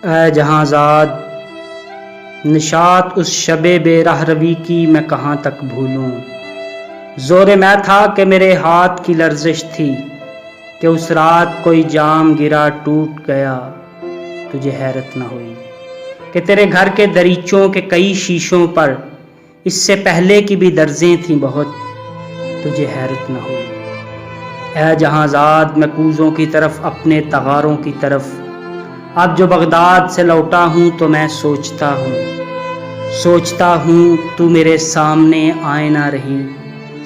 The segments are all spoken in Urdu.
اے جہاں زاد نشاط اس شب بے راہ روی کی میں کہاں تک بھولوں۔ زور میں تھا کہ میرے ہاتھ کی لرزش تھی کہ اس رات کوئی جام گرا ٹوٹ گیا، تجھے حیرت نہ ہوئی کہ تیرے گھر کے دریچوں کے کئی شیشوں پر اس سے پہلے کی بھی درزیں تھیں بہت، تجھے حیرت نہ ہوئی۔ اے جہاں زاد میں کوزوں کی طرف اپنے تغاروں کی طرف، اب جو بغداد سے لوٹا ہوں تو میں سوچتا ہوں تو میرے سامنے آئے نہ رہی،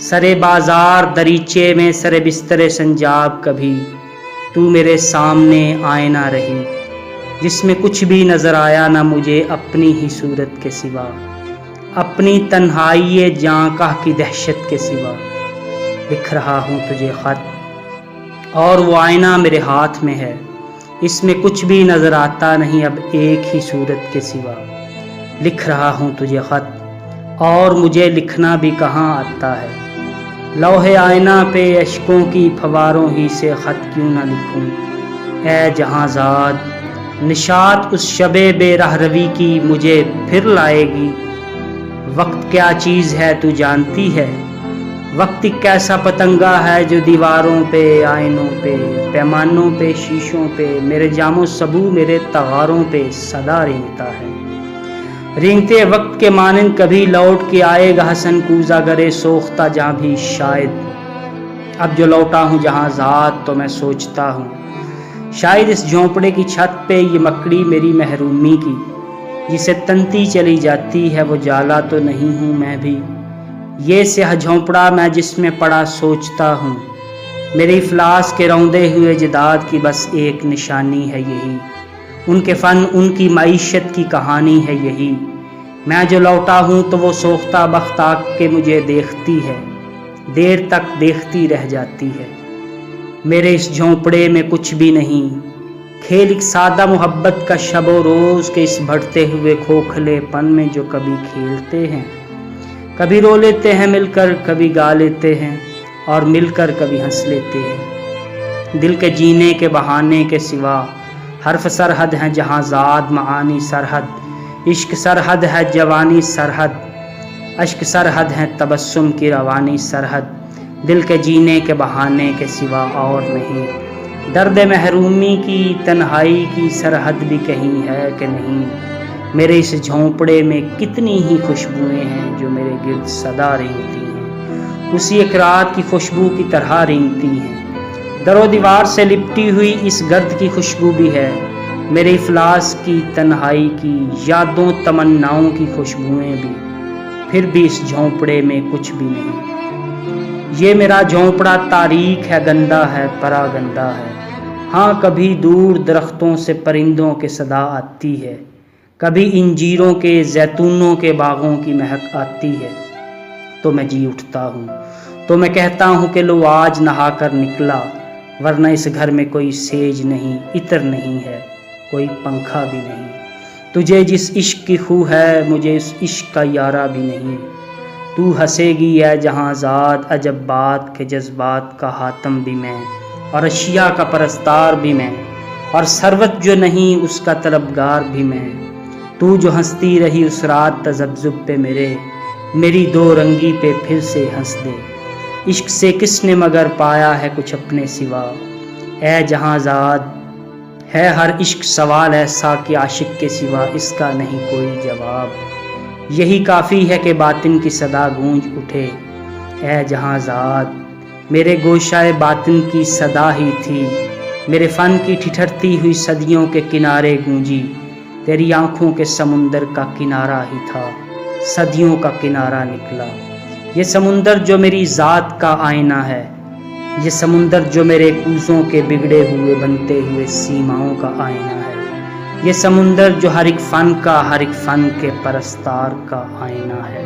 سرے بازار دریچے میں سرے بستر سنجاب کبھی تو میرے سامنے آئے نہ رہی، جس میں کچھ بھی نظر آیا نہ مجھے اپنی ہی صورت کے سوا، اپنی تنہائی جانکاہ کی دہشت کے سوا۔ لکھ رہا ہوں تجھے خط اور وہ آئینہ میرے ہاتھ میں ہے، اس میں کچھ بھی نظر آتا نہیں اب ایک ہی صورت کے سوا۔ لکھ رہا ہوں تجھے خط اور مجھے لکھنا بھی کہاں آتا ہے، لوح آئینہ پہ اشکوں کی پھواروں ہی سے خط کیوں نہ لکھوں۔ اے جہاں زاد نشاط اس شب بے راہ روی کی مجھے پھر لائے گی۔ وقت کیا چیز ہے تو جانتی ہے، وقت ایک ایسا پتنگا ہے جو دیواروں پہ، آئینوں پہ، پیمانوں پہ، شیشوں پہ، میرے جام و سبو میرے تغاروں پہ صدا رینگتا ہے۔ رینگتے وقت کے مانند کبھی لوٹ کے آئے گا حسن کوزہ گرے سوختہ جہاں بھی شاید۔ اب جو لوٹا ہوں جہاں زاد تو میں سوچتا ہوں شاید اس جھونپڑے کی چھت پہ یہ مکڑی میری محرومی کی جسے تنتی چلی جاتی ہے وہ جالا تو نہیں ہوں میں بھی۔ یہ سیاہ جھونپڑا میں جس میں پڑا سوچتا ہوں میرے افلاس کے روندے ہوئے جداد کی بس ایک نشانی ہے یہی، ان کے فن ان کی معیشت کی کہانی ہے یہی۔ میں جو لوٹا ہوں تو وہ سوختہ بخت آ کے مجھے دیکھتی ہے، دیر تک دیکھتی رہ جاتی ہے۔ میرے اس جھونپڑے میں کچھ بھی نہیں، کھیل ایک سادہ محبت کا شب و روز کے اس بڑھتے ہوئے کھوکھلے پن میں جو کبھی کھیلتے ہیں، کبھی رو لیتے ہیں مل کر، کبھی گا لیتے ہیں اور مل کر کبھی ہنس لیتے ہیں۔ دل کے جینے کے بہانے کے سوا حرف سرحد ہیں جہاں زاد، معانی سرحد، عشق سرحد ہے جوانی سرحد، اشک سرحد ہے تبسم کی روانی سرحد، دل کے جینے کے بہانے کے سوا اور نہیں۔ درد محرومی کی تنہائی کی سرحد بھی کہیں ہے کہ نہیں، میرے اس جھونپڑے میں کتنی ہی خوشبوئیں ہیں جو میرے گرد صدا رینگتی ہیں، اسی ایک رات کی خوشبو کی طرح رینگتی ہیں۔ در و دیوار سے لپٹی ہوئی اس گرد کی خوشبو بھی ہے، میرے افلاس کی تنہائی کی یادوں تمناؤں کی خوشبوئیں بھی، پھر بھی اس جھونپڑے میں کچھ بھی نہیں۔ یہ میرا جھونپڑا تاریک ہے، گندا ہے، پرا گندا ہے۔ ہاں کبھی دور درختوں سے پرندوں کے صدا آتی ہے، کبھی انجیروں کے زیتونوں کے باغوں کی مہک آتی ہے، تو میں جی اٹھتا ہوں، تو میں کہتا ہوں کہ لو آج نہا کر نکلا، ورنہ اس گھر میں کوئی سیج نہیں، عطر نہیں ہے، کوئی پنکھا بھی نہیں۔ تجھے جس عشق کی خو ہے مجھے اس عشق کا یارہ بھی نہیں۔ تو ہنسے گی اے جہاں زاد عجب بات کہ جذبات کا حاتم بھی میں اور اشیاء کا پرستار بھی میں اور ثروت جو نہیں اس کا طلبگار بھی میں۔ تو جو ہنستی رہی اس رات تذبذب پہ میری دو رنگی پہ پھر سے ہنس دے۔ عشق سے کس نے مگر پایا ہے کچھ اپنے سوا، اے جہاں زاد ہے ہر عشق سوال ایسا کہ عاشق کے سوا اس کا نہیں کوئی جواب۔ یہی کافی ہے کہ باطن کی صدا گونج اٹھے، اے جہاں زاد میرے گوشائے باطن کی صدا ہی تھی، میرے فن کی ٹھٹھرتی ہوئی صدیوں کے کنارے گونجی، تیری آنکھوں کے سمندر کا کنارہ ہی تھا، صدیوں کا کنارہ نکلا۔ یہ سمندر جو میری ذات کا آئینہ ہے، یہ سمندر جو میرے کوزوں کے بگڑے ہوئے بنتے ہوئے سیماؤں کا آئینہ ہے، یہ سمندر جو ہر ایک فن کے پرستار کا آئینہ ہے۔